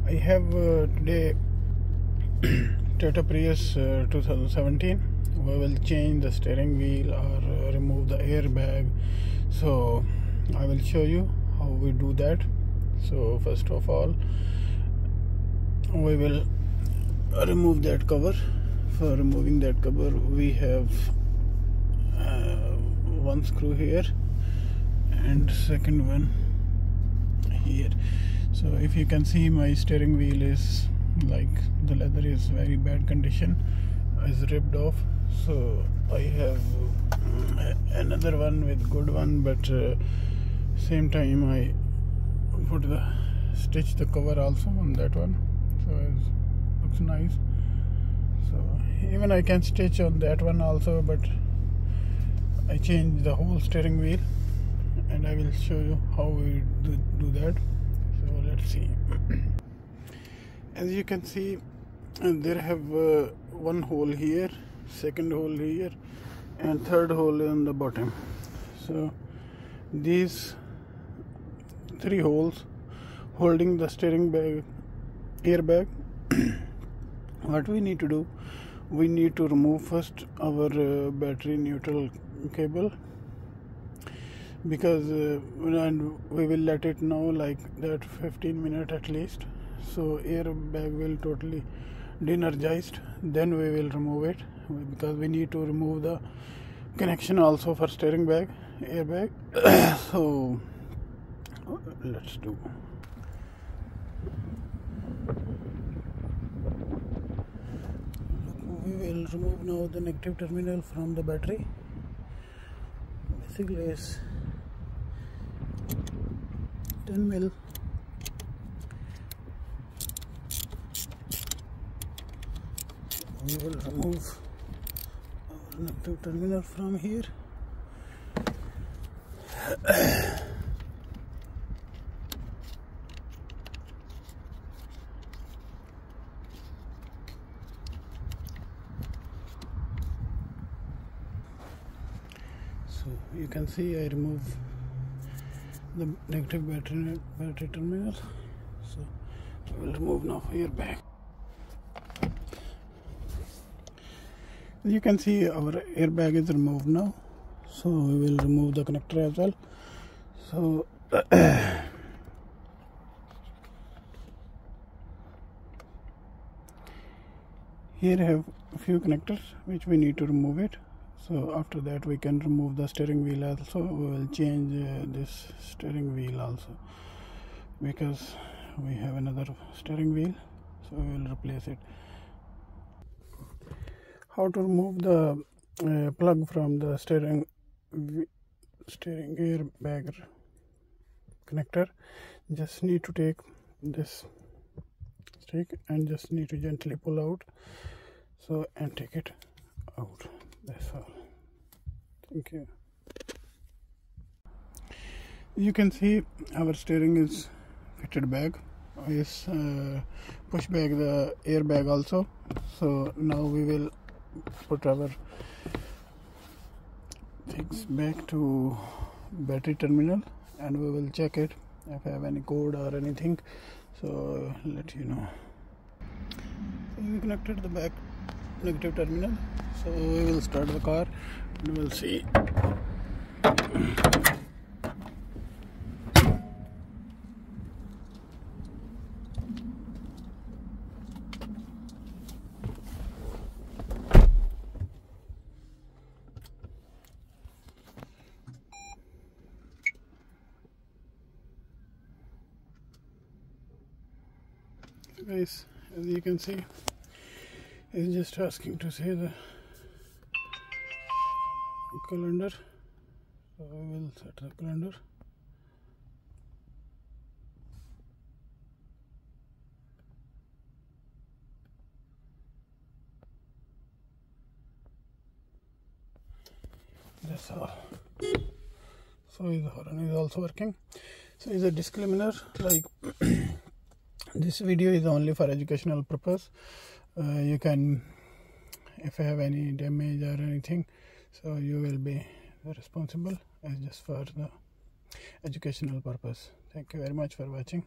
I have today Toyota Prius 2017. We will change the steering wheel or remove the airbag. So I will show you how we do that. So first of all, we will remove that cover. For removing that cover, we have one screw here and second one here. So if you can see, my steering wheel is like the leather is very bad condition, is ripped off. So I have another one with good one, but same time I stitch the cover also on that one, so it looks nice. So even I can stitch on that one also, but I changed the whole steering wheel, and I will show you how we do that. So let's see. As you can see, there have one hole here, second hole here, and third hole in the bottom. So these three holes holding the steering airbag. What we need to do, we need to remove first our battery neutral cable, because and we will let it know like that 15 minutes at least, so airbag will totally de-energized. Then we will remove it, because we need to remove the connection also for steering airbag. So let's do. We will remove now the negative terminal from the battery. Basically is 10 mil. We will remove our negative terminal from here. So you can see I remove the negative battery terminal. So we will remove now airbag. You can see our airbag is removed now, so we will remove the connector as well. So here I have a few connectors which we need to remove it. So after that we can remove the steering wheel also. We will change this steering wheel also, because we have another steering wheel, so we will replace it. How to remove the plug from the steering airbag connector? Just need to take this stick and just need to gently pull out, so and take it out. That's all. Thank you. You can see our steering is fitted back. Is push back the airbag also. So now we will put our things back to battery terminal, and we will check it if I have any code or anything, so let you know. So we connected the back negative terminal, so we will start the car and we'll see. Guys, as you can see, it's just asking to say the calendar, so we will set the calendar. That's all. So the horn is also working. So is a disclaimer, like this video is only for educational purpose. You can, if you have any damage or anything, so you will be responsible, as just for the educational purpose. Thank you very much for watching.